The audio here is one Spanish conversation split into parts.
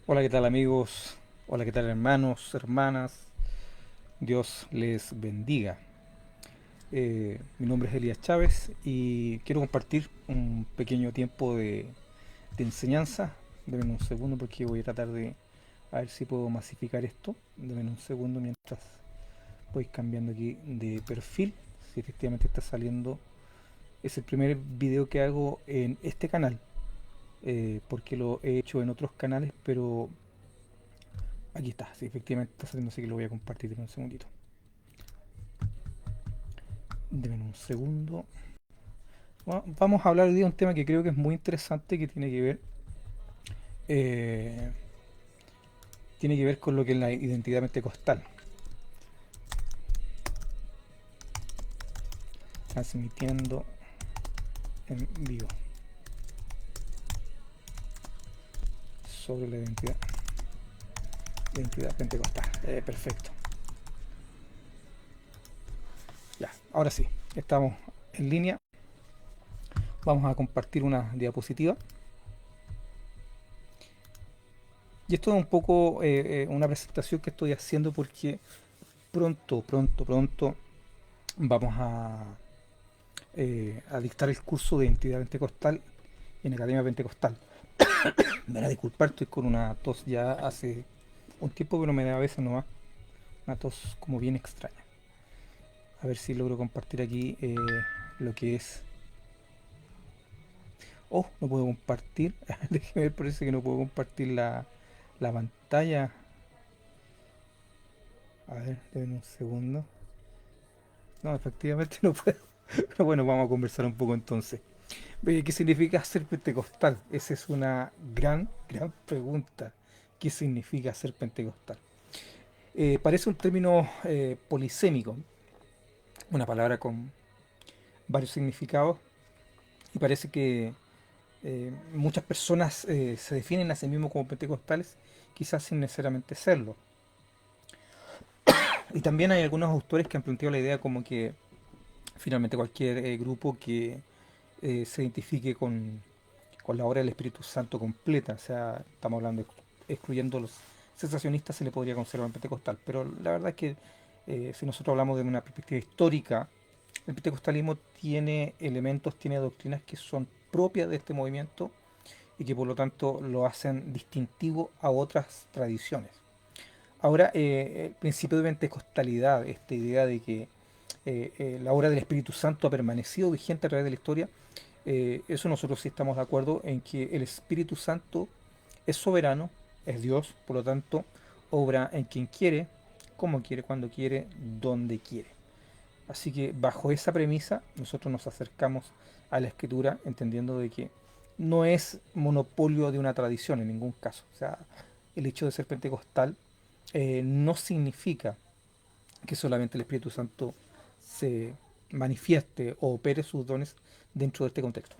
Hola, ¿qué tal amigos? Hola, ¿qué tal hermanos, hermanas? Dios les bendiga. Mi nombre es Elías Chávez y quiero compartir un pequeño tiempo de enseñanza. Denme un segundo porque voy a tratar de a ver si puedo masificar esto. Denme un segundo mientras voy cambiando aquí de perfil. Si efectivamente está saliendo. Es el primer video que hago en este canal, porque lo he hecho en otros canales, pero aquí está, sí, efectivamente está saliendo, así que lo voy a compartir en un segundito. Denme un segundo. Vamos a hablar hoy de un tema que creo que es muy interesante, que eh, tiene que ver con lo que es la identidad pentecostal. Transmitiendo en vivo sobre la identidad pentecostal. Perfecto. Ya, ahora sí, estamos en línea. Vamos a compartir una diapositiva. Y esto es un poco una presentación que estoy haciendo porque pronto vamos a dictar el curso de identidad pentecostal en Academia Pentecostal. Me van a disculpar, estoy con una tos ya hace un tiempo, pero me da a veces nomás. Una tos como bien extraña. A ver si logro compartir aquí lo que es. Oh, no puedo compartir. Déjeme ver, parece que no puedo compartir la pantalla. A ver, denme un segundo. No, efectivamente no puedo. Pero bueno, vamos a conversar un poco entonces. ¿Qué significa ser pentecostal? Esa es una gran pregunta. ¿Qué significa ser pentecostal? Parece un término polisémico, una palabra con varios significados, y parece que muchas personas se definen a sí mismos como pentecostales, quizás sin necesariamente serlo. Y también hay algunos autores que han planteado la idea como que finalmente cualquier grupo que se identifique con la obra del Espíritu Santo completa, o sea, estamos hablando excluyendo los sensacionistas, se le podría considerar un pentecostal, pero la verdad es que si nosotros hablamos de una perspectiva histórica, el pentecostalismo tiene elementos, tiene doctrinas que son propias de este movimiento y que por lo tanto lo hacen distintivo a otras tradiciones. Ahora, el principio de pentecostalidad, esta idea de que la obra del Espíritu Santo ha permanecido vigente a través de la historia, eso nosotros sí estamos de acuerdo en que el Espíritu Santo es soberano, es Dios, por lo tanto, obra en quien quiere, como quiere, cuando quiere, donde quiere. Así que bajo esa premisa nosotros nos acercamos a la escritura entendiendo de que no es monopolio de una tradición en ningún caso. O sea, el hecho de ser pentecostal no significa que solamente el Espíritu Santo se manifieste o opere sus dones dentro de este contexto.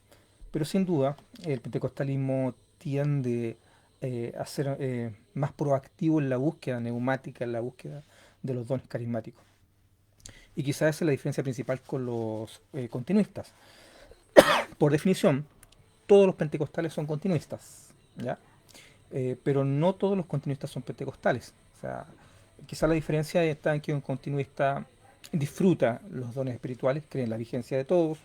Pero sin duda, el pentecostalismo tiende a ser más proactivo en la búsqueda neumática, en la búsqueda de los dones carismáticos. Y quizás esa es la diferencia principal con los continuistas. Por definición, todos los pentecostales son continuistas, ¿ya? Pero no todos los continuistas son pentecostales. O sea, quizás la diferencia está en que un continuista disfruta los dones espirituales, cree en la vigencia de todos,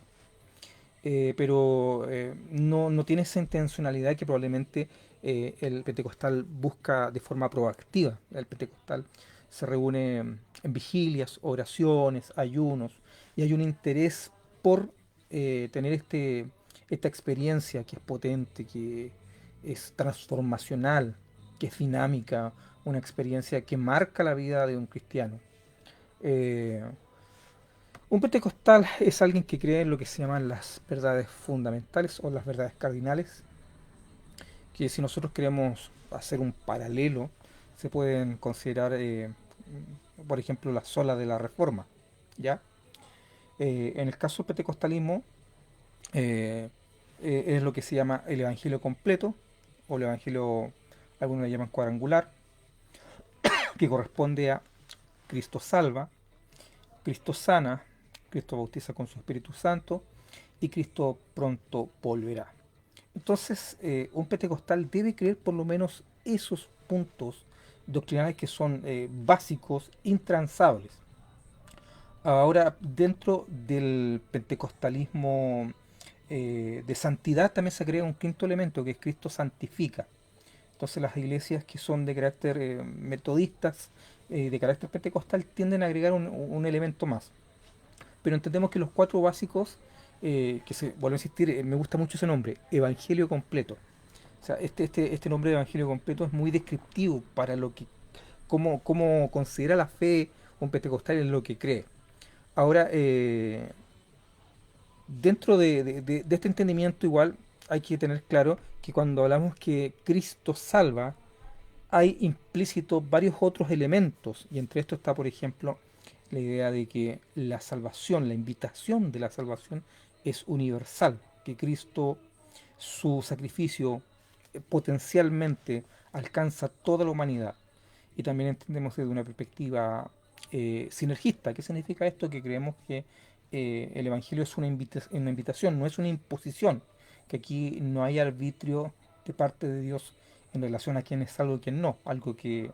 pero no tiene esa intencionalidad que probablemente el pentecostal busca de forma proactiva. El pentecostal se reúne en vigilias, oraciones, ayunos, y hay un interés por tener esta experiencia que es potente, que es transformacional, que es dinámica, una experiencia que marca la vida de un cristiano. Eh, un pentecostal es alguien que cree en lo que se llaman las verdades fundamentales o las verdades cardinales, que si nosotros queremos hacer un paralelo, se pueden considerar, por ejemplo, las solas de la Reforma, ¿ya? En el caso del pentecostalismo, eh, es lo que se llama el Evangelio completo, o el Evangelio, algunos le llaman cuadrangular, que corresponde a Cristo salva, Cristo sana, Cristo bautiza con su Espíritu Santo y Cristo pronto volverá. Entonces, un pentecostal debe creer por lo menos esos puntos doctrinales que son básicos, intransables. Ahora, dentro del pentecostalismo de santidad también se crea un quinto elemento, que es Cristo santifica. Entonces las iglesias que son de carácter metodistas, de carácter pentecostal, tienden a agregar un elemento más. Pero entendemos que los cuatro básicos, vuelvo a insistir, me gusta mucho ese nombre, Evangelio completo. O sea, este nombre de Evangelio completo es muy descriptivo para lo que, cómo considera la fe un pentecostal en lo que cree. Ahora, dentro de este entendimiento igual hay que tener claro que cuando hablamos que Cristo salva, hay implícitos varios otros elementos, y entre estos está, por ejemplo, la idea de que la salvación, la invitación de la salvación es universal, que Cristo, su sacrificio potencialmente alcanza toda la humanidad. Y también entendemos desde una perspectiva sinergista. ¿Qué significa esto? Que creemos que el Evangelio es una invitación, no es una imposición, que aquí no hay arbitrio de parte de Dios en relación a quién es salvo y quién no, algo que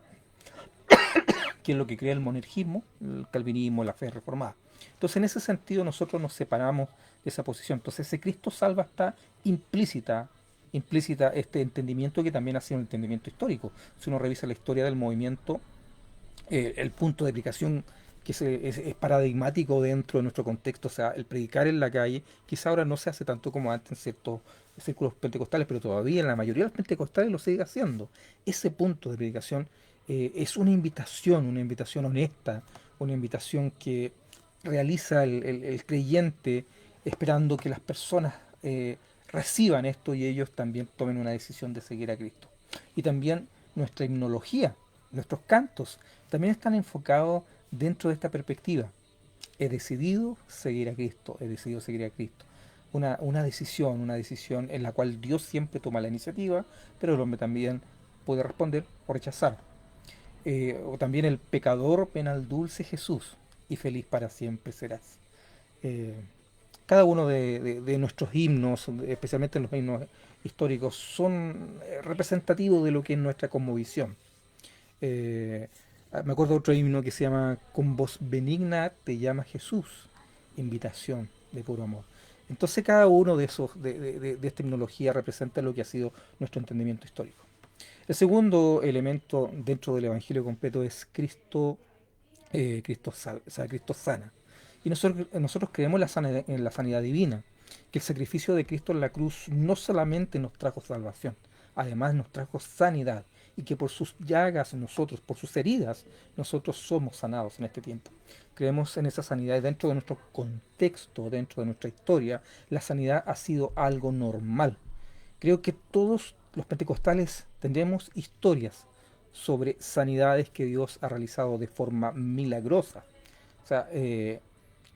es lo que crea el monergismo, el calvinismo, la fe reformada. Entonces, en ese sentido, nosotros nos separamos de esa posición. Entonces, ese Cristo salva está implícita este entendimiento que también ha sido un entendimiento histórico. Si uno revisa la historia del movimiento, el punto de aplicación que es paradigmático dentro de nuestro contexto, o sea, el predicar en la calle, quizá ahora no se hace tanto como antes en ciertos círculos pentecostales, pero todavía en la mayoría de los pentecostales lo sigue haciendo. Ese punto de predicación es una invitación honesta, una invitación que realiza el creyente esperando que las personas reciban esto y ellos también tomen una decisión de seguir a Cristo. Y también nuestra himnología, nuestros cantos, también están enfocados dentro de esta perspectiva. He decidido seguir a Cristo, he decidido seguir a Cristo. Una decisión en la cual Dios siempre toma la iniciativa, pero el hombre también puede responder o rechazar. O también el pecador ven al dulce Jesús y feliz para siempre serás. Eh, Cada uno de nuestros himnos, especialmente los himnos históricos, son representativos de lo que es nuestra cosmovisión. Eh, Me acuerdo de otro himno que se llama Con voz benigna te llama Jesús, invitación de puro amor. Entonces cada uno de esos, de esta himnología representa lo que ha sido nuestro entendimiento histórico. El segundo elemento dentro del Evangelio completo es Cristo, o sea, Cristo sana. Y nosotros creemos en la sanidad divina, que el sacrificio de Cristo en la cruz no solamente nos trajo salvación, además nos trajo sanidad, y que por sus llagas nosotros, por sus heridas, nosotros somos sanados en este tiempo. Creemos en esa sanidad y dentro de nuestro contexto, dentro de nuestra historia, la sanidad ha sido algo normal. Creo que todos los pentecostales tendremos historias sobre sanidades que Dios ha realizado de forma milagrosa. O sea,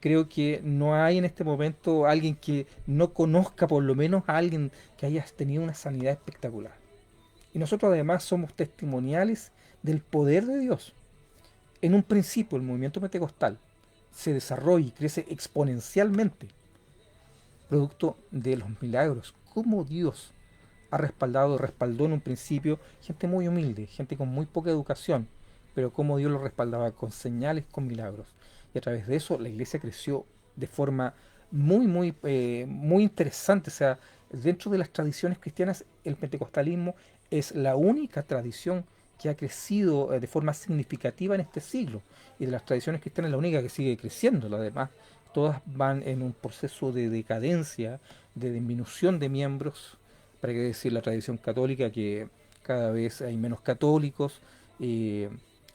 creo que no hay en este momento alguien que no conozca por lo menos a alguien que haya tenido una sanidad espectacular. Y nosotros además somos testimoniales del poder de Dios. En un principio el movimiento pentecostal se desarrolla y crece exponencialmente, producto de los milagros. Cómo Dios respaldó en un principio gente muy humilde, gente con muy poca educación, pero cómo Dios lo respaldaba con señales, con milagros. Y a través de eso la iglesia creció de forma muy interesante. O sea, dentro de las tradiciones cristianas, el pentecostalismo es la única tradición que ha crecido de forma significativa en este siglo. Y de las tradiciones cristianas, la única que sigue creciendo. Las demás, todas van en un proceso de decadencia, de disminución de miembros. Para qué decir la tradición católica, que cada vez hay menos católicos. eh,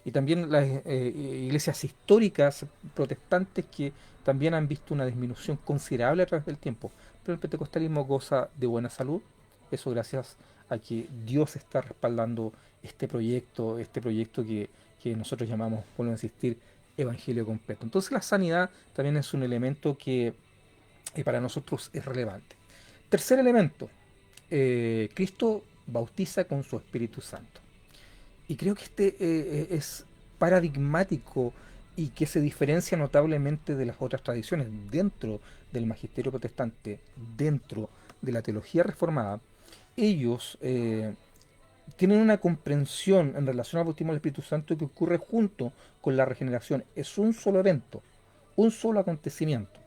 y también las iglesias históricas protestantes que también han visto una disminución considerable a través del tiempo. Pero el pentecostalismo goza de buena salud, eso gracias a que Dios está respaldando este proyecto que nosotros llamamos, vuelvo a insistir, Evangelio completo. Entonces la sanidad también es un elemento que para nosotros es relevante. Tercer elemento, Cristo bautiza con su Espíritu Santo. Y creo que es paradigmático y que se diferencia notablemente de las otras tradiciones dentro del magisterio protestante, dentro de la teología reformada. Ellos tienen una comprensión en relación al bautismo del Espíritu Santo que ocurre junto con la regeneración. Es un solo evento, un solo acontecimiento.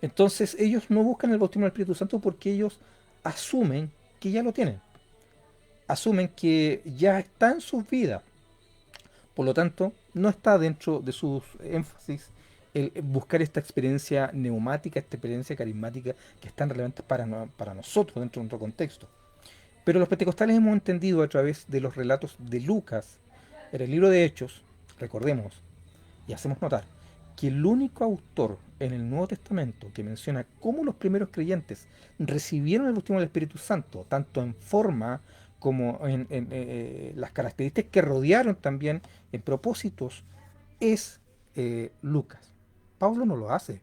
Entonces ellos no buscan el bautismo del Espíritu Santo porque ellos asumen que ya lo tienen, asumen que ya está en sus vidas. Por lo tanto, no está dentro de sus énfasis el buscar esta experiencia neumática, esta experiencia carismática que es tan relevante para nosotros dentro de nuestro contexto. Pero los pentecostales hemos entendido a través de los relatos de Lucas, en el libro de Hechos, recordemos, y hacemos notar, que el único autor en el Nuevo Testamento que menciona cómo los primeros creyentes recibieron el bautismo del Espíritu Santo, tanto en forma como en las características que rodearon también en propósitos, es Lucas. Pablo no lo hace,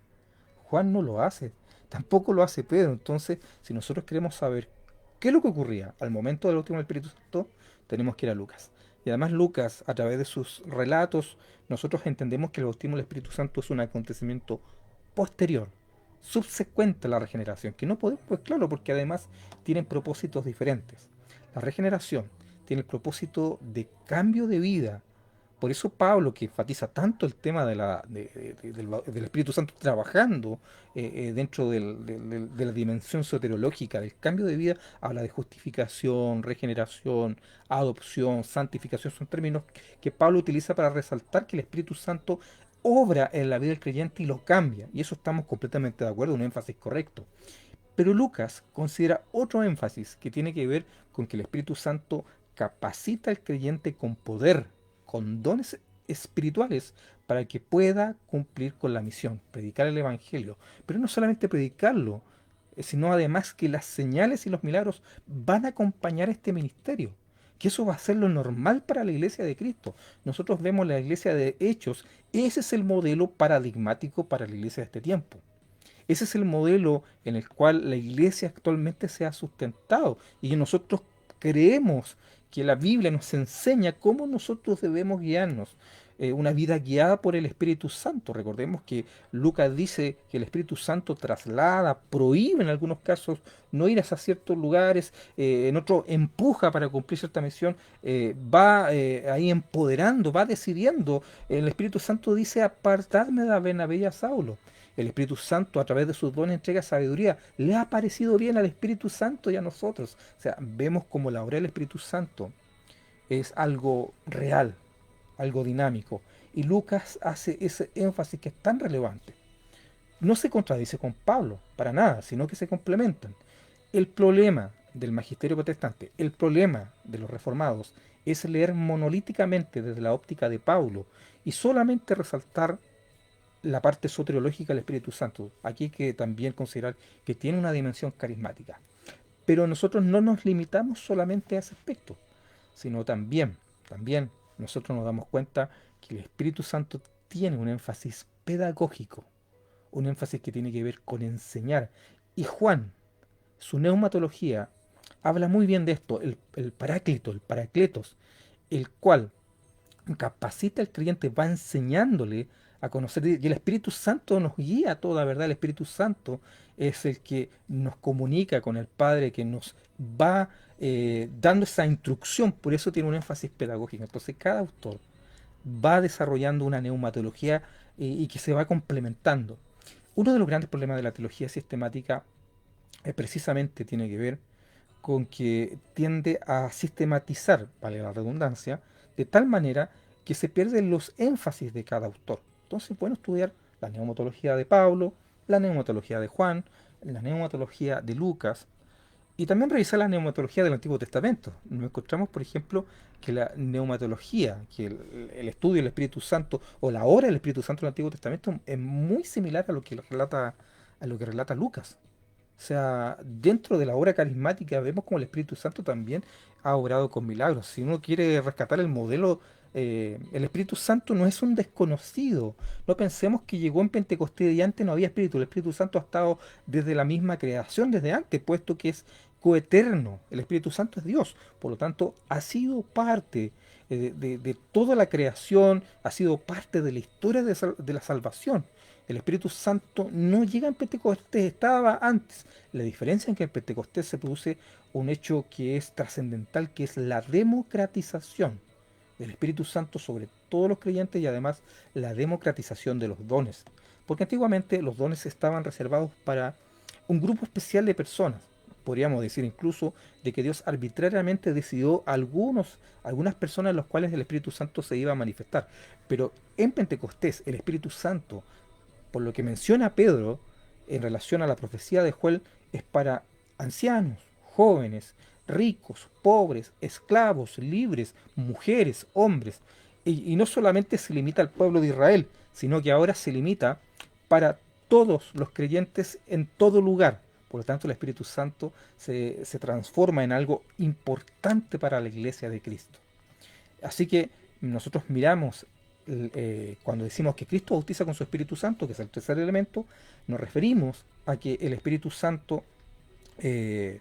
Juan no lo hace, tampoco lo hace Pedro. Entonces, si nosotros queremos saber qué es lo que ocurría al momento del bautismo del Espíritu Santo, tenemos que ir a Lucas. Y además Lucas, a través de sus relatos, nosotros entendemos que el bautismo del Espíritu Santo es un acontecimiento posterior, subsecuente a la regeneración, que no podemos, pues claro, porque además tienen propósitos diferentes. La regeneración tiene el propósito de cambio de vida. Por eso Pablo, que enfatiza tanto el tema del Espíritu Santo trabajando dentro de la dimensión soteriológica del cambio de vida, habla de justificación, regeneración, adopción, santificación. Son términos que Pablo utiliza para resaltar que el Espíritu Santo obra en la vida del creyente y lo cambia. Y eso estamos completamente de acuerdo, un énfasis correcto. Pero Lucas considera otro énfasis que tiene que ver con que el Espíritu Santo capacita al creyente con poder, con dones espirituales, para que pueda cumplir con la misión, predicar el Evangelio. Pero no solamente predicarlo, sino además que las señales y los milagros van a acompañar este ministerio. Que eso va a ser lo normal para la iglesia de Cristo. Nosotros vemos la iglesia de Hechos, ese es el modelo paradigmático para la iglesia de este tiempo. Ese es el modelo en el cual la iglesia actualmente se ha sustentado y nosotros creemos que la Biblia nos enseña cómo nosotros debemos guiarnos. Una vida guiada por el Espíritu Santo. Recordemos que Lucas dice que el Espíritu Santo traslada, prohíbe en algunos casos no ir hacia ciertos lugares, en otros empuja para cumplir cierta misión, va ahí empoderando, va decidiendo. El Espíritu Santo dice: apartadme de Bernabé y a Saulo. El Espíritu Santo, a través de sus dones, entrega sabiduría. Le ha parecido bien al Espíritu Santo y a nosotros. O sea, vemos como la obra del Espíritu Santo es algo real, algo dinámico. Y Lucas hace ese énfasis que es tan relevante. No se contradice con Pablo, para nada, sino que se complementan. El problema del magisterio protestante, el problema de los reformados, es leer monolíticamente desde la óptica de Pablo y solamente resaltar la parte soteriológica del Espíritu Santo. Aquí hay que también considerar que tiene una dimensión carismática. Pero nosotros no nos limitamos solamente a ese aspecto, sino también nosotros nos damos cuenta que el Espíritu Santo tiene un énfasis pedagógico, un énfasis que tiene que ver con enseñar. Y Juan, su neumatología, habla muy bien de esto, el paráclito, el paracletos, el cual capacita al creyente, va enseñándole a conocer, y el Espíritu Santo nos guía a toda verdad. El Espíritu Santo es el que nos comunica con el Padre, que nos va dando esa instrucción, por eso tiene un énfasis pedagógico. Entonces cada autor va desarrollando una neumatología y que se va complementando. Uno de los grandes problemas de la teología sistemática precisamente tiene que ver con que tiende a sistematizar, vale la redundancia, de tal manera que se pierden los énfasis de cada autor. Entonces, bueno, estudiar la neumatología de Pablo, la neumatología de Juan, la neumatología de Lucas, y también revisar la neumatología del Antiguo Testamento. Nos encontramos, por ejemplo, que la neumatología, que el estudio del Espíritu Santo o la obra del Espíritu Santo del Antiguo Testamento es muy similar a lo que relata Lucas. O sea, dentro de la obra carismática vemos como el Espíritu Santo también ha obrado con milagros. Si uno quiere rescatar el modelo, el Espíritu Santo no es un desconocido. No pensemos que llegó en Pentecostés y antes no había Espíritu. El Espíritu Santo ha estado desde la misma creación, desde antes, puesto que es coeterno. El Espíritu Santo es Dios. Por lo tanto, ha sido parte de toda la creación, ha sido parte de la historia de la salvación. El Espíritu Santo no llega en Pentecostés, estaba antes. La diferencia es que en Pentecostés se produce un hecho que es trascendental, que es la democratización del Espíritu Santo sobre todos los creyentes y además la democratización de los dones. Porque antiguamente los dones estaban reservados para un grupo especial de personas. Podríamos decir incluso de que Dios arbitrariamente decidió algunas personas en las cuales el Espíritu Santo se iba a manifestar. Pero en Pentecostés el Espíritu Santo, por lo que menciona Pedro en relación a la profecía de Joel, es para ancianos, jóvenes, ricos, pobres, esclavos, libres, mujeres, hombres. Y no solamente se limita al pueblo de Israel, sino que ahora se limita para todos los creyentes en todo lugar. Por lo tanto, el Espíritu Santo se transforma en algo importante para la iglesia de Cristo. Así que nosotros miramos, cuando decimos que Cristo bautiza con su Espíritu Santo, que es el tercer elemento, nos referimos a que el Espíritu Santo eh,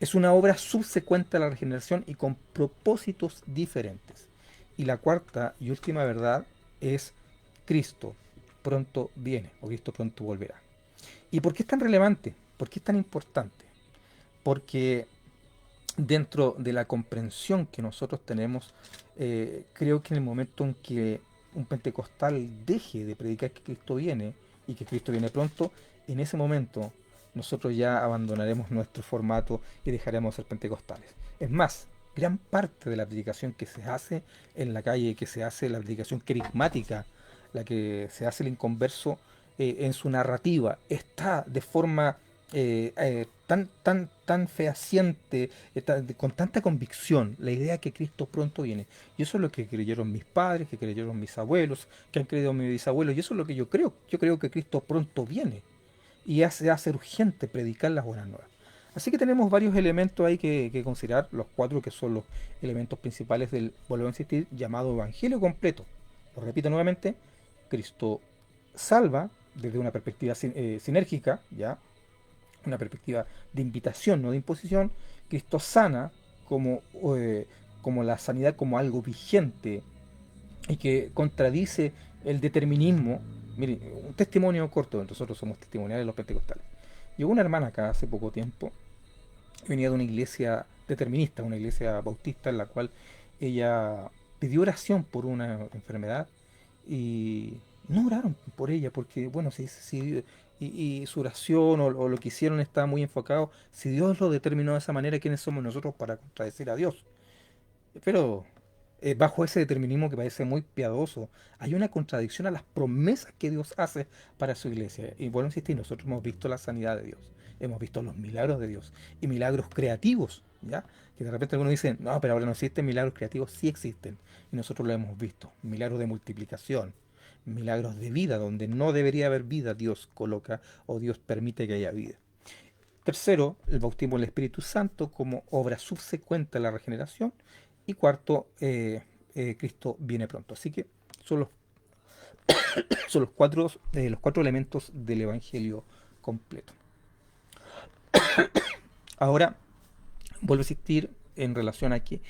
es una obra subsecuente a la regeneración y con propósitos diferentes. Y la cuarta y última verdad es Cristo pronto viene, o Cristo pronto volverá. ¿Y por qué es tan relevante? ¿Por qué es tan importante? Porque dentro de la comprensión que nosotros tenemos, creo que en el momento en que un pentecostal deje de predicar que Cristo viene y que Cristo viene pronto, en ese momento nosotros ya abandonaremos nuestro formato y dejaremos de ser pentecostales. Es más, gran parte de la predicación que se hace en la calle, que se hace la predicación carismática, la que se hace el inconverso, en su narrativa, está de forma tan fehaciente, con tanta convicción, la idea que Cristo pronto viene. Y eso es lo que creyeron mis padres, que creyeron mis abuelos, que han creído mis bisabuelos, y eso es lo que yo creo. Yo creo que Cristo pronto viene y hace urgente predicar las buenas nuevas. Así que tenemos varios elementos ahí que considerar, los cuatro que son los elementos principales del, vuelvo a insistir, llamado Evangelio completo. Lo repito nuevamente, Cristo salva desde una perspectiva sinérgica, ¿ya? Una perspectiva de invitación, no de imposición. Cristo sana como, como la sanidad como algo vigente y que contradice el determinismo. Miren, un testimonio corto, nosotros somos testimoniales los pentecostales. Llegó una hermana acá hace poco tiempo, venía de una iglesia determinista, una iglesia bautista en la cual ella pidió oración por una enfermedad y no oraron por ella porque, bueno, y su oración o lo que hicieron estaba muy enfocado. Si Dios lo determinó de esa manera, ¿quiénes somos nosotros para contradecir a Dios? Pero bajo ese determinismo que parece muy piadoso, hay una contradicción a las promesas que Dios hace para su iglesia. Y vuelvo a insistir, nosotros hemos visto la sanidad de Dios, hemos visto los milagros de Dios y milagros creativos, ¿ya? Que de repente algunos dicen, no, pero ahora no existen milagros creativos, sí existen. Y nosotros lo hemos visto, milagros de multiplicación, milagros de vida, donde no debería haber vida, Dios coloca o Dios permite que haya vida. Tercero, el bautismo del Espíritu Santo como obra subsecuente a la regeneración. Y cuarto, Cristo viene pronto. Así que son los cuatro elementos del Evangelio completo. Ahora, vuelvo a insistir en relación a que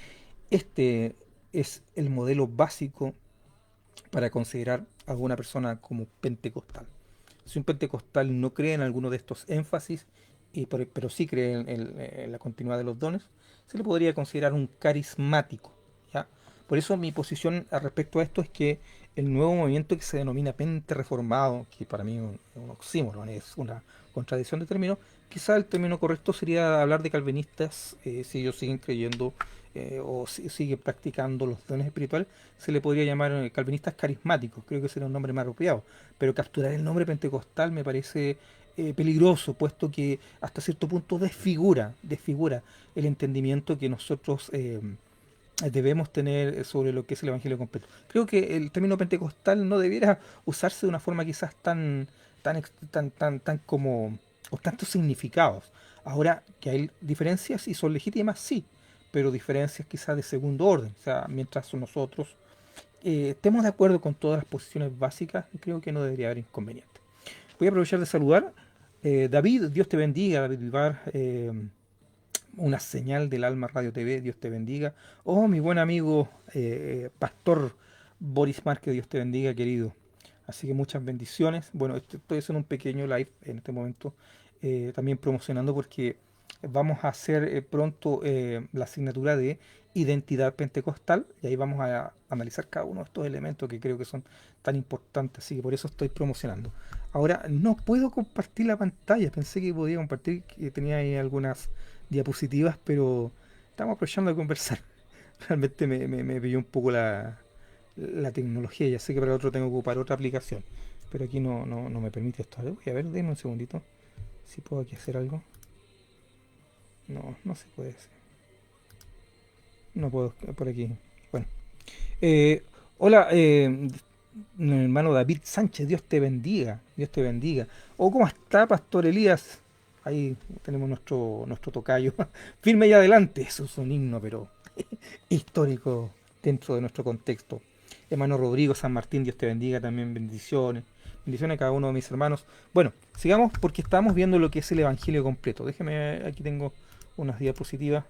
este es el modelo básico para considerar a alguna persona como pentecostal. Si un pentecostal no cree en alguno de estos énfasis, pero sí cree en la continuidad de los dones, se le podría considerar un carismático, ¿ya? Por eso mi posición al respecto a esto es que el nuevo movimiento que se denomina Pente Reformado, que para mí es un oxímoron, es una contradicción de términos, quizá el término correcto sería hablar de calvinistas, si ellos siguen creyendo o siguen practicando los dones espirituales, se le podría llamar calvinistas carismáticos, creo que sería un nombre más apropiado, pero capturar el nombre pentecostal me parece peligroso, puesto que hasta cierto punto desfigura el entendimiento que nosotros debemos tener sobre lo que es el Evangelio completo. Creo que el término pentecostal no debiera usarse de una forma quizás tan como, o tantos significados. Ahora que hay diferencias y son legítimas, sí, pero diferencias quizás de segundo orden. O sea, mientras nosotros estemos de acuerdo con todas las posiciones básicas, creo que no debería haber inconveniente. Voy a aprovechar de saludar. David, Dios te bendiga, David Vivar, una señal del Alma Radio TV, Dios te bendiga. Oh, mi buen amigo, Pastor Boris Márquez, Dios te bendiga, querido. Así que muchas bendiciones. Bueno, estoy haciendo un pequeño live en este momento, también promocionando porque vamos a hacer pronto la asignatura de identidad pentecostal y ahí vamos a analizar cada uno de estos elementos que creo que son tan importantes, así que por eso estoy promocionando. Ahora, no puedo compartir la pantalla, pensé que podía compartir, que tenía ahí algunas diapositivas, pero estamos aprovechando de conversar. Realmente me pilló un poco la tecnología, ya sé que para otro tengo que ocupar otra aplicación, pero aquí no me permite esto. A ver, voy a ver, denme un segundito, si puedo aquí hacer algo. No se puede hacer. No puedo por aquí. Bueno. Eh, hola, mi hermano David Sánchez, Dios te bendiga, Dios te bendiga. Oh, ¿cómo está, Pastor Elías? Ahí tenemos nuestro tocayo. Firme y adelante, eso es un himno, pero histórico dentro de nuestro contexto. Hermano Rodrigo San Martín, Dios te bendiga también, bendiciones. Bendiciones a cada uno de mis hermanos. Bueno, sigamos porque estamos viendo lo que es el Evangelio completo. Déjeme, aquí tengo unas diapositivas.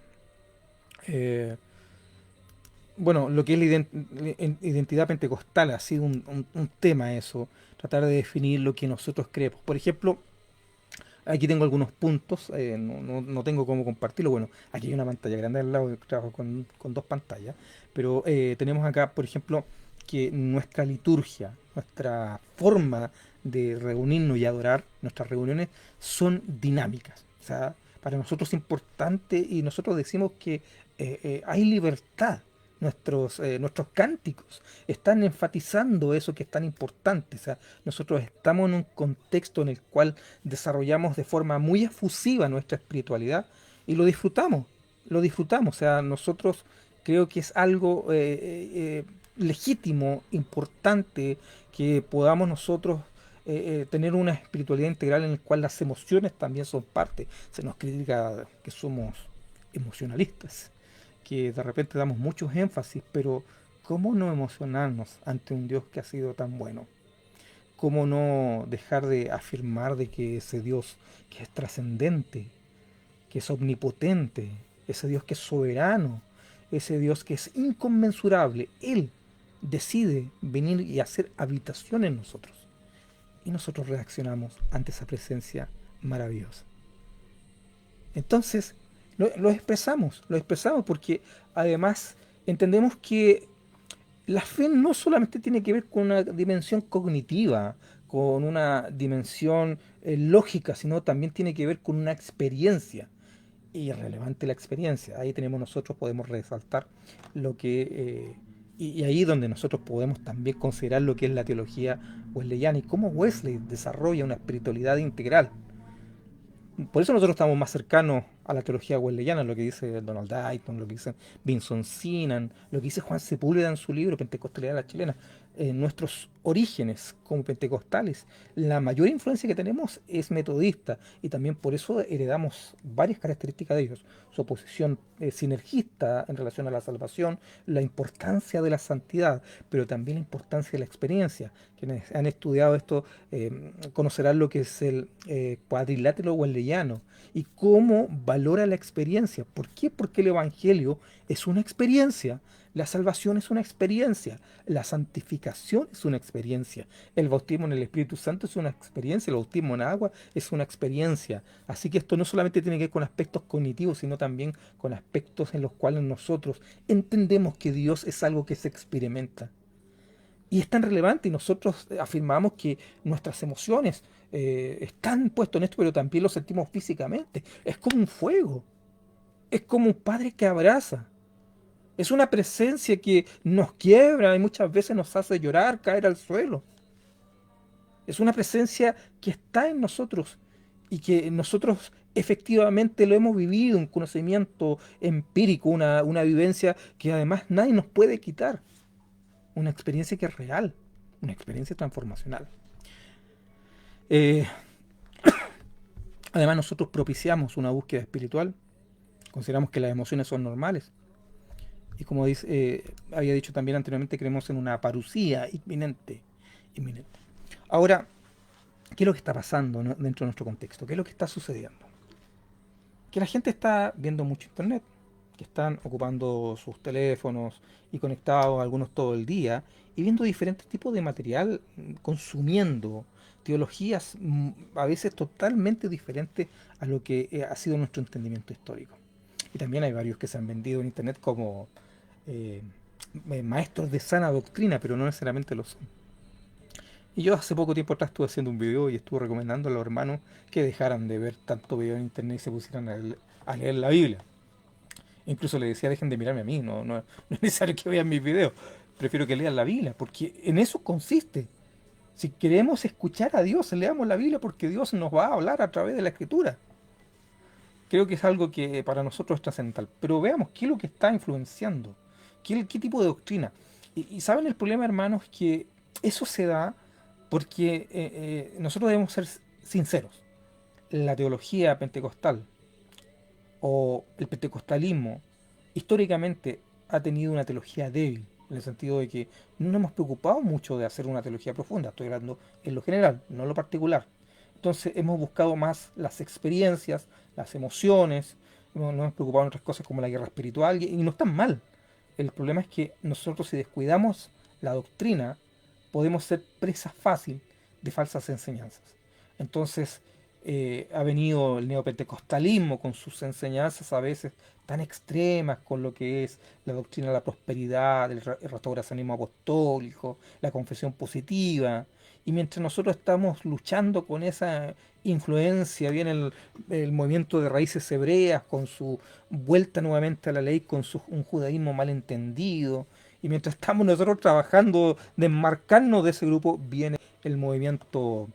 Eh, bueno, lo que es la identidad pentecostal ha sido un tema eso, tratar de definir lo que nosotros creemos. Por ejemplo, aquí tengo algunos puntos, no tengo cómo compartirlo. Bueno, aquí hay una pantalla grande al lado, yo trabajo con dos pantallas, pero tenemos acá, por ejemplo, que nuestra liturgia, nuestra forma de reunirnos y adorar, nuestras reuniones son dinámicas. O sea, para nosotros es importante y nosotros decimos que hay libertad. Nuestros cánticos están enfatizando eso que es tan importante. O sea, nosotros estamos en un contexto en el cual desarrollamos de forma muy efusiva nuestra espiritualidad y lo disfrutamos, o sea, nosotros creo que es algo legítimo, importante, que podamos nosotros tener una espiritualidad integral en la cual las emociones también son parte. Se nos critica que somos emocionalistas, que de repente damos muchos énfasis, pero ¿cómo no emocionarnos ante un Dios que ha sido tan bueno? ¿Cómo no dejar de afirmar de que ese Dios que es trascendente, que es omnipotente, ese Dios que es soberano, ese Dios que es inconmensurable, Él decide venir y hacer habitación en nosotros? Y nosotros reaccionamos ante esa presencia maravillosa. Entonces, lo expresamos porque además entendemos que la fe no solamente tiene que ver con una dimensión cognitiva, con una dimensión lógica, sino también tiene que ver con una experiencia. Y relevante la experiencia. Ahí tenemos nosotros, podemos resaltar lo que... y ahí donde nosotros podemos también considerar lo que es la teología wesleyana y cómo Wesley desarrolla una espiritualidad integral. Por eso nosotros estamos más cercanos a la teología wesleyana, lo que dice Donald Dayton, lo que dice Vinson Sinan, lo que dice Juan Sepúlveda en su libro Pentecostalidad a la chilena. Nuestros orígenes como pentecostales, la mayor influencia que tenemos es metodista y también por eso heredamos varias características de ellos. Su oposición sinergista en relación a la salvación, la importancia de la santidad, pero también la importancia de la experiencia. Quienes han estudiado esto conocerán lo que es el cuadrilátero wesleyano y cómo valora la experiencia. ¿Por qué? Porque el Evangelio es una experiencia. La salvación es una experiencia, la santificación es una experiencia, el bautismo en el Espíritu Santo es una experiencia, el bautismo en agua es una experiencia. Así que esto no solamente tiene que ver con aspectos cognitivos, sino también con aspectos en los cuales nosotros entendemos que Dios es algo que se experimenta. Y es tan relevante y nosotros afirmamos que nuestras emociones están puestas en esto, pero también lo sentimos físicamente. Es como un fuego, es como un padre que abraza. Es una presencia que nos quiebra y muchas veces nos hace llorar, caer al suelo. Es una presencia que está en nosotros y que nosotros efectivamente lo hemos vivido, un conocimiento empírico, una vivencia que además nadie nos puede quitar. Una experiencia que es real, una experiencia transformacional. Eh, Además nosotros propiciamos una búsqueda espiritual, consideramos que las emociones son normales y como había dicho también anteriormente, creemos en una parucía inminente, inminente. Ahora, ¿qué es lo que está pasando, ¿no?, dentro de nuestro contexto? ¿Qué es lo que está sucediendo? Que la gente está viendo mucho internet, que están ocupando sus teléfonos y conectados algunos todo el día y viendo diferentes tipos de material, consumiendo teologías a veces totalmente diferentes a lo que ha sido nuestro entendimiento histórico. Y también hay varios que se han vendido en internet como eh, maestros de sana doctrina, pero no necesariamente lo son. Y yo hace poco tiempo atrás estuve haciendo un video y estuve recomendando a los hermanos que dejaran de ver tanto video en internet y se pusieran a leer la Biblia. Incluso le decía, dejen de mirarme a mí, no es necesario que vean mis videos. Prefiero que lean la Biblia, porque en eso consiste. Si queremos escuchar a Dios, leamos la Biblia porque Dios nos va a hablar a través de la Escritura. Creo que es algo que para nosotros es trascendental. Pero veamos qué es lo que está influenciando, qué tipo de doctrina. Y saben, el problema, hermanos, es que eso se da porque nosotros debemos ser sinceros. La teología pentecostal o el pentecostalismo históricamente ha tenido una teología débil, en el sentido de que no nos hemos preocupado mucho de hacer una teología profunda, estoy hablando en lo general, no en lo particular. Entonces hemos buscado más las experiencias, las emociones, nos hemos preocupado en otras cosas como la guerra espiritual, y no están mal. El problema es que nosotros, si descuidamos la doctrina, podemos ser presa fácil de falsas enseñanzas. Entonces ha venido el neopentecostalismo con sus enseñanzas a veces tan extremas, con lo que es la doctrina de la prosperidad, el restauracionismo apostólico, la confesión positiva. Y mientras nosotros estamos luchando con esa influencia, viene el movimiento de raíces hebreas con su vuelta nuevamente a la ley, con un judaísmo mal entendido. Y mientras estamos nosotros trabajando de enmarcarnos de ese grupo, viene el movimiento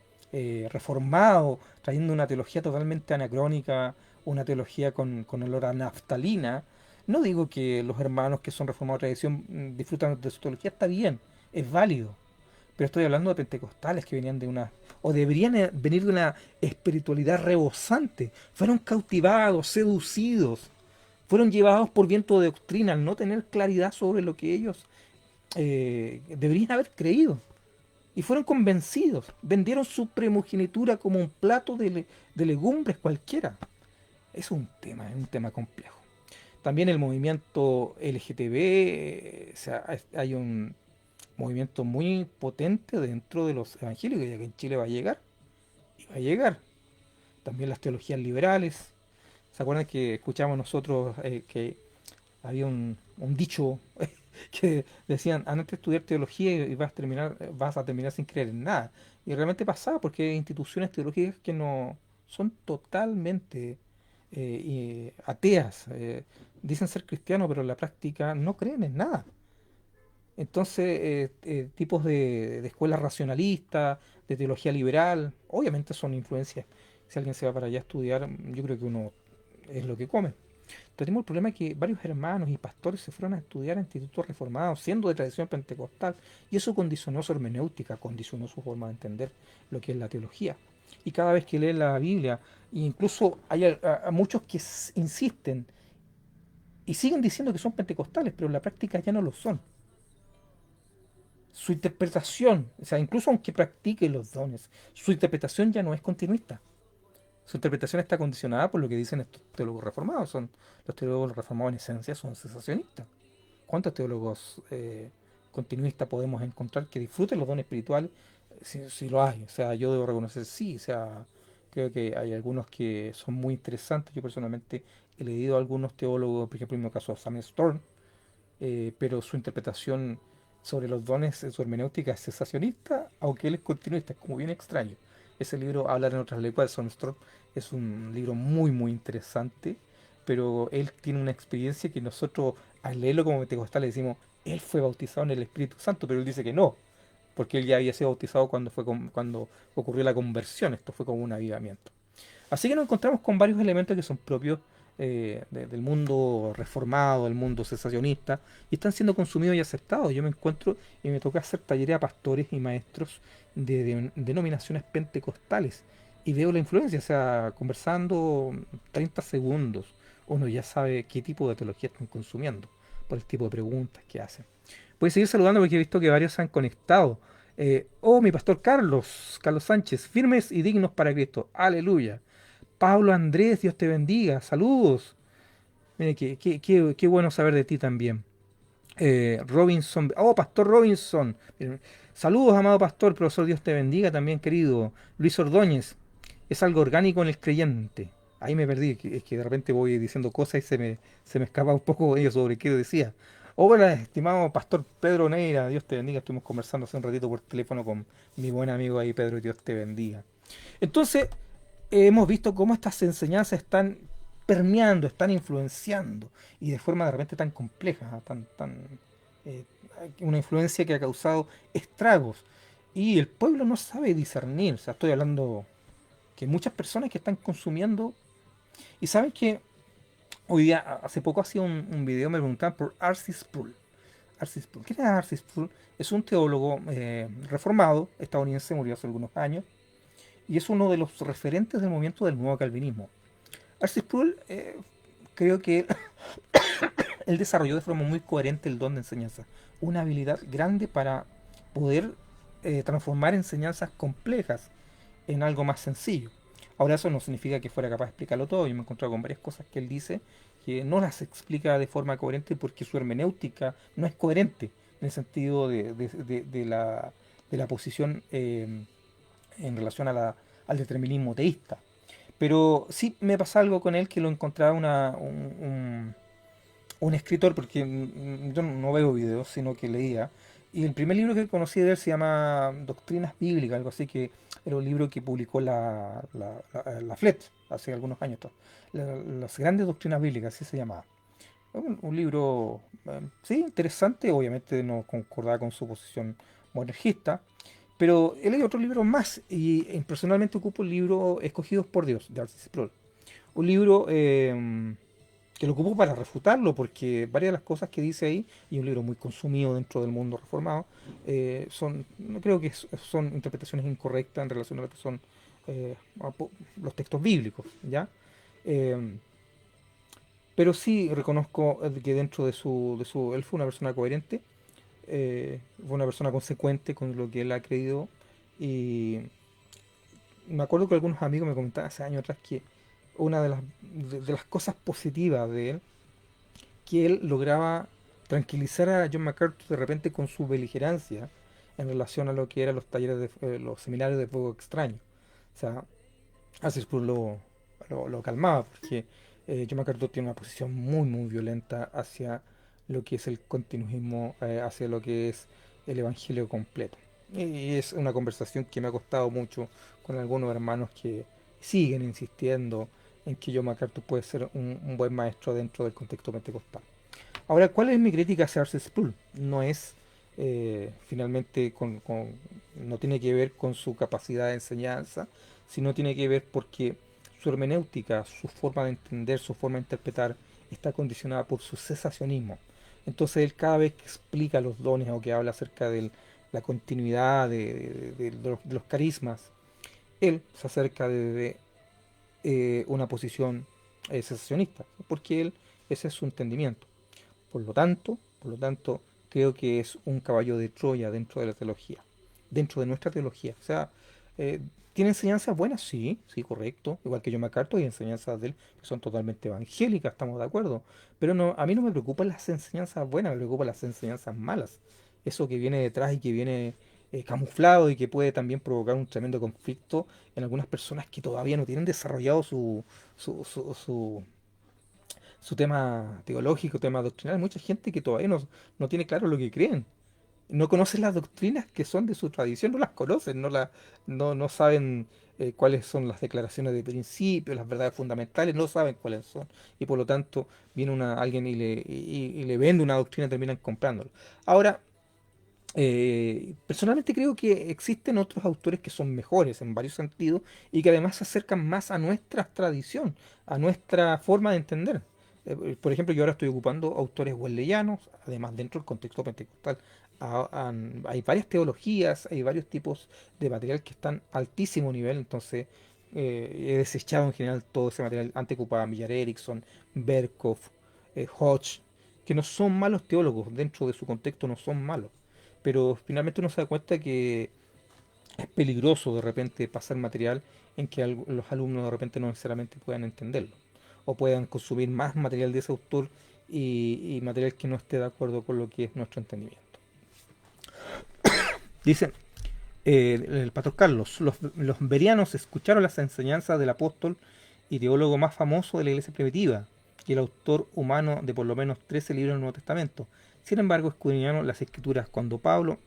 reformado, trayendo una teología totalmente anacrónica, una teología con olor a naftalina. No digo que los hermanos que son reformados de tradición disfrutan de su teología, está bien, es válido. Pero estoy hablando de pentecostales que venían de una, o deberían venir de una espiritualidad rebosante. Fueron cautivados, seducidos, fueron llevados por viento de doctrina al no tener claridad sobre lo que ellos deberían haber creído. Y fueron convencidos, vendieron su primogenitura como un plato de legumbres cualquiera. Es un tema complejo. También el movimiento LGTB, o sea, hay un movimiento muy potente dentro de los evangélicos, ya que en Chile va a llegar, y va a llegar. También las teologías liberales. ¿Se acuerdan que escuchamos nosotros que había un dicho que decían, antes de estudiar teología y vas a terminar sin creer en nada? Y realmente pasaba porque hay instituciones teológicas que no son totalmente ateas. Dicen ser cristianos, pero en la práctica no creen en nada. Entonces, tipos de escuelas racionalistas, de teología liberal, obviamente son influencias. Si alguien se va para allá a estudiar, yo creo que uno es lo que come. Tenemos el problema de que varios hermanos y pastores se fueron a estudiar a institutos reformados, siendo de tradición pentecostal, y eso condicionó su hermenéutica, condicionó su forma de entender lo que es la teología. Y cada vez que leen la Biblia, e incluso hay a muchos que insisten y siguen diciendo que son pentecostales, pero en la práctica ya no lo son. Su interpretación, o sea, incluso aunque practique los dones, su interpretación ya no es continuista. Su interpretación está condicionada por lo que dicen estos teólogos reformados. Los teólogos reformados en esencia son cesacionistas. ¿Cuántos teólogos continuistas podemos encontrar que disfruten los dones espirituales? Si lo hay. O sea, yo debo reconocer sí. O sea, creo que hay algunos que son muy interesantes. Yo personalmente he leído a algunos teólogos, por ejemplo, en mi caso, Samuel Storm, pero su interpretación sobre los dones en su hermenéutica es cesacionista, aunque él es continuista, es como bien extraño. Ese libro, Hablar en otras lenguas, de Sonneström, es un libro muy, muy interesante, pero él tiene una experiencia que nosotros, al leerlo como pentecostal, le decimos, él fue bautizado en el Espíritu Santo, pero él dice que no, porque él ya había sido bautizado cuando ocurrió la conversión, esto fue como un avivamiento. Así que nos encontramos con varios elementos que son propios del mundo reformado, del mundo cesacionista, y están siendo consumidos y aceptados. Yo me encuentro y me toca hacer talleres a pastores y maestros de denominaciones pentecostales, y veo la influencia, o sea, conversando 30 segundos, uno ya sabe qué tipo de teología están consumiendo, por el tipo de preguntas que hacen. Voy a seguir saludando porque he visto que varios se han conectado. Mi pastor Carlos Sánchez, firmes y dignos para Cristo, aleluya. Pablo Andrés, Dios te bendiga, saludos. Mire, qué bueno saber de ti también. Robinson. Oh, Pastor Robinson. Saludos, amado pastor, profesor, Dios te bendiga también, querido. Luis Ordóñez. Es algo orgánico en el creyente. Ahí me perdí, es que de repente voy diciendo cosas y se me escapa un poco ello sobre qué decía. Hola, estimado pastor Pedro Neira, Dios te bendiga. Estuvimos conversando hace un ratito por teléfono con mi buen amigo ahí, Pedro, Dios te bendiga. Entonces, hemos visto cómo estas enseñanzas están permeando, están influenciando, y de forma de repente tan compleja, ¿ah? Eh, una influencia que ha causado estragos. Y el pueblo no sabe discernir, o sea, estoy hablando que muchas personas que están consumiendo, y saben que hoy día, hace poco hacía un video, me preguntaban por R.C. Sproul. R.C. Sproul. ¿Quién es R.C. Sproul? Es un teólogo reformado estadounidense, murió hace algunos años, y es uno de los referentes del movimiento del nuevo calvinismo. R.C. Sproul, creo que él desarrolló de forma muy coherente el don de enseñanza, una habilidad grande para poder transformar enseñanzas complejas en algo más sencillo. Ahora eso no significa que fuera capaz de explicarlo todo. Yo me he encontrado con varias cosas que él dice que no las explica de forma coherente porque su hermenéutica no es coherente en el sentido de la posición en relación a al determinismo teísta. Pero sí me pasa algo con él que lo encontraba un escritor, porque yo no veo videos, sino que leía. Y el primer libro que conocí de él se llama Doctrinas Bíblicas, algo así, que era un libro que publicó la FLET hace algunos años. Las grandes doctrinas bíblicas, así se llamaba. Un libro, sí, interesante, obviamente no concordaba con su posición monergista, pero he leído otro libro más y personalmente ocupo el libro Escogidos por Dios, de Arcis Sproul. Un libro que lo ocupo para refutarlo, porque varias de las cosas que dice ahí, y un libro muy consumido dentro del mundo reformado, no creo que son interpretaciones incorrectas en relación a lo que son los textos bíblicos, ¿ya? Eh, pero sí reconozco que dentro él fue una persona coherente, fue una persona consecuente con lo que él ha creído, y me acuerdo que algunos amigos me comentaban hace años atrás que una de las cosas positivas de él, que él lograba tranquilizar a John MacArthur de repente con su beligerancia en relación a lo que eran los talleres los seminarios de fuego extraño. O sea, Arthur Spur lo calmaba porque John MacArthur tiene una posición muy violenta hacia lo que es el continuismo, hacia lo que es el evangelio completo. Y es una conversación que me ha costado mucho con algunos hermanos que siguen insistiendo en que John MacArthur puede ser un buen maestro dentro del contexto pentecostal. Ahora, ¿cuál es mi crítica hacia Arce Sproul? No es finalmente no tiene que ver con su capacidad de enseñanza, sino tiene que ver porque su hermenéutica, su forma de entender, su forma de interpretar está condicionada por su cesacionismo. Entonces él cada vez que explica los dones o que habla acerca de la continuidad de los carismas, él se acerca desde una posición cesacionista, porque ese es su entendimiento. Por lo tanto, creo que es un caballo de Troya dentro de la teología, dentro de nuestra teología. O sea, eh, ¿tiene enseñanzas buenas? Sí, sí, correcto. Igual que yo me acarto, hay enseñanzas de él que son totalmente evangélicas, estamos de acuerdo. Pero no, a mí no me preocupan las enseñanzas buenas, me preocupan las enseñanzas malas. Eso que viene detrás y que viene camuflado y que puede también provocar un tremendo conflicto en algunas personas que todavía no tienen desarrollado su, su, su- su tema teológico, tema doctrinal. Hay mucha gente que todavía no tiene claro lo que creen. No conocen las doctrinas que son de su tradición, no las conocen, no saben cuáles son las declaraciones de principio, las verdades fundamentales, no saben cuáles son. Y por lo tanto, viene alguien y le vende una doctrina y terminan comprándolo. Ahora, personalmente creo que existen otros autores que son mejores en varios sentidos y que además se acercan más a nuestra tradición, a nuestra forma de entender. Por ejemplo, yo ahora estoy ocupando autores wesleyanos, además dentro del contexto pentecostal. Hay varias teologías, hay varios tipos de material que están a altísimo nivel, entonces he desechado en general todo ese material. Antes ocupaba Millar Erickson, Berkhoff, Hodge, que no son malos teólogos, dentro de su contexto no son malos, pero finalmente uno se da cuenta que es peligroso de repente pasar material en que los alumnos de repente no necesariamente puedan entenderlo o puedan consumir más material de ese autor y material que no esté de acuerdo con lo que es nuestro entendimiento. Dice el pastor Carlos, los berianos escucharon las enseñanzas del apóstol y teólogo más famoso de la iglesia primitiva y el autor humano de por lo menos 13 libros del Nuevo Testamento. Sin embargo, escudriñaron las escrituras cuando Pablo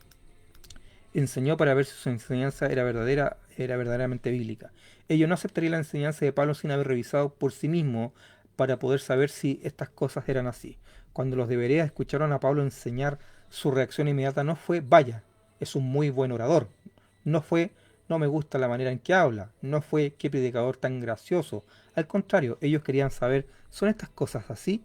enseñó para ver si su enseñanza era verdadera, era verdaderamente bíblica. Ellos no aceptarían la enseñanza de Pablo sin haber revisado por sí mismo para poder saber si estas cosas eran así. Cuando los de Berea escucharon a Pablo enseñar, su reacción inmediata no fue, vaya, es un muy buen orador. No fue, no me gusta la manera en que habla. No fue, qué predicador tan gracioso. Al contrario, ellos querían saber, ¿son estas cosas así?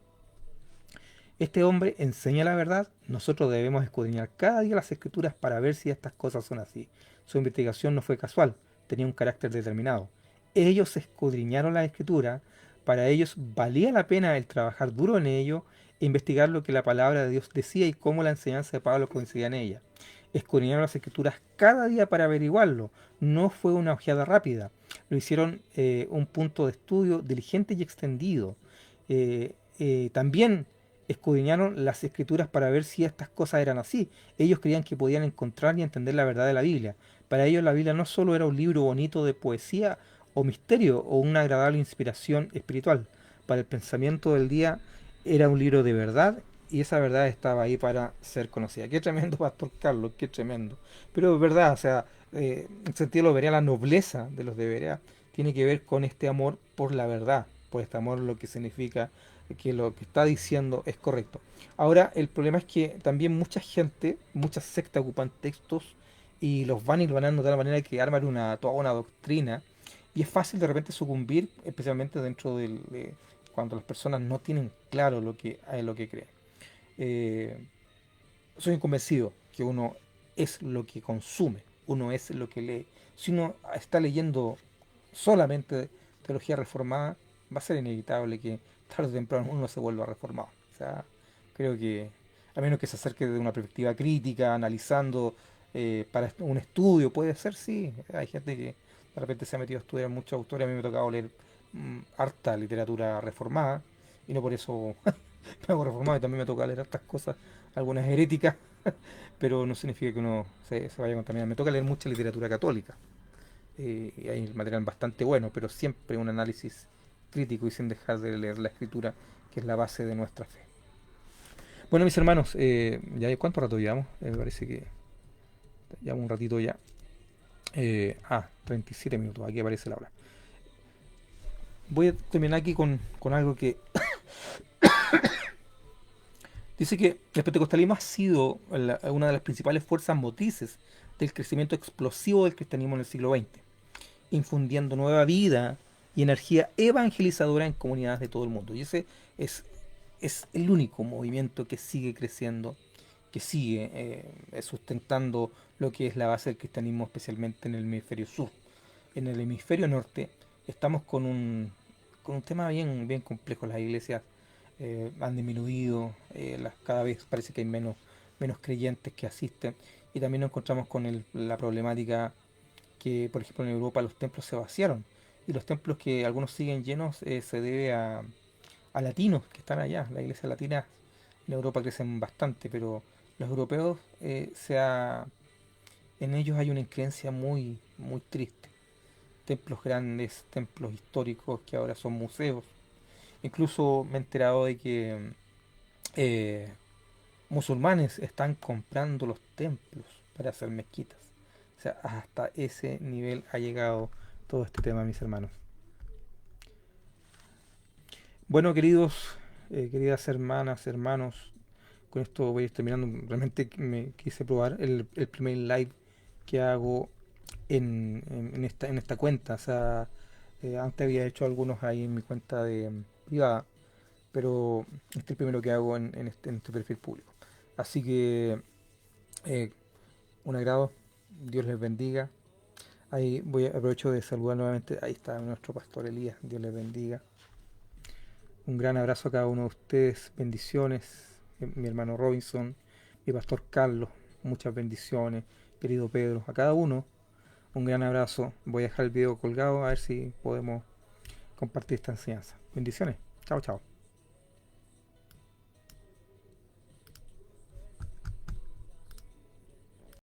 Este hombre enseña la verdad, nosotros debemos escudriñar cada día las escrituras para ver si estas cosas son así. Su investigación no fue casual, tenía un carácter determinado. Ellos escudriñaron la escritura, para ellos valía la pena el trabajar duro en ello e investigar lo que la palabra de Dios decía y cómo la enseñanza de Pablo coincidía en ella. Escudriñaron las escrituras cada día para averiguarlo, no fue una ojeada rápida, lo hicieron un punto de estudio diligente y extendido. También escudriñaron las escrituras para ver si estas cosas eran así. Ellos creían que podían encontrar y entender la verdad de la Biblia. Para ellos la Biblia no solo era un libro bonito de poesía o misterio o una agradable inspiración espiritual. Para el pensamiento del día era un libro de verdad y esa verdad estaba ahí para ser conocida. Qué tremendo, Pastor Carlos, qué tremendo. Pero es verdad, o sea, en sentido lo vería, la nobleza de los de Berea tiene que ver con este amor por la verdad, por este amor lo que significa que lo que está diciendo es correcto. Ahora, el problema es que también mucha gente, muchas sectas ocupan textos y los van hilvanando de tal manera que arman toda una doctrina y es fácil de repente sucumbir, especialmente dentro de cuando las personas no tienen claro lo que creen. Eh, Soy convencido que uno es lo que consume, uno es lo que lee. Si uno está leyendo solamente teología reformada, va a ser inevitable que tarde o temprano uno se vuelva reformado. O sea, creo que a menos que se acerque de una perspectiva crítica, analizando para un estudio, puede ser, sí. Hay gente que de repente se ha metido a estudiar muchos autores, a mí me ha tocado leer harta literatura reformada, y no por eso me hago reformado, y también me toca leer hartas cosas, algunas heréticas, pero no significa que uno se vaya a contaminar. Me toca leer mucha literatura católica, y hay material bastante bueno, pero siempre un análisis crítico y sin dejar de leer la escritura, que es la base de nuestra fe. Bueno, mis hermanos, ¿ya cuánto rato llevamos? Me parece que llevamos un ratito ya. 37 minutos, aquí aparece la hora. Voy a terminar aquí con algo que dice que el pentecostalismo ha sido una de las principales fuerzas motrices del crecimiento explosivo del cristianismo en el siglo XX, infundiendo nueva vida y energía evangelizadora en comunidades de todo el mundo. Y ese es, es el único movimiento que sigue creciendo, que sigue sustentando lo que es la base del cristianismo, especialmente en el hemisferio sur. En el hemisferio norte estamos con un tema bien complejo. Las iglesias han disminuido, cada vez parece que hay menos creyentes que asisten, y también nos encontramos con la problemática que, por ejemplo, en Europa los templos se vaciaron, y los templos que algunos siguen llenos se debe a latinos que están allá. Las iglesias latinas en Europa crecen bastante, pero los europeos, en ellos hay una increencia muy triste. Templos grandes, templos históricos que ahora son museos. Incluso me he enterado de que eh, musulmanes están comprando los templos para hacer mezquitas. O sea, hasta ese nivel ha llegado todo este tema, mis hermanos. Bueno, queridas hermanas, hermanos, con esto voy a ir terminando. Realmente me quise probar el primer live que hago en esta cuenta. O sea, antes había hecho algunos ahí en mi cuenta privada, pero este es el primero que hago en este perfil público. Así que eh, un agrado, Dios les bendiga. Ahí aprovecho de saludar nuevamente, ahí está nuestro pastor Elías, Dios les bendiga. Un gran abrazo a cada uno de ustedes, bendiciones, mi hermano Robinson, mi pastor Carlos, muchas bendiciones, querido Pedro, a cada uno un gran abrazo. Voy a dejar el video colgado a ver si podemos compartir esta enseñanza. Bendiciones, chao, chao.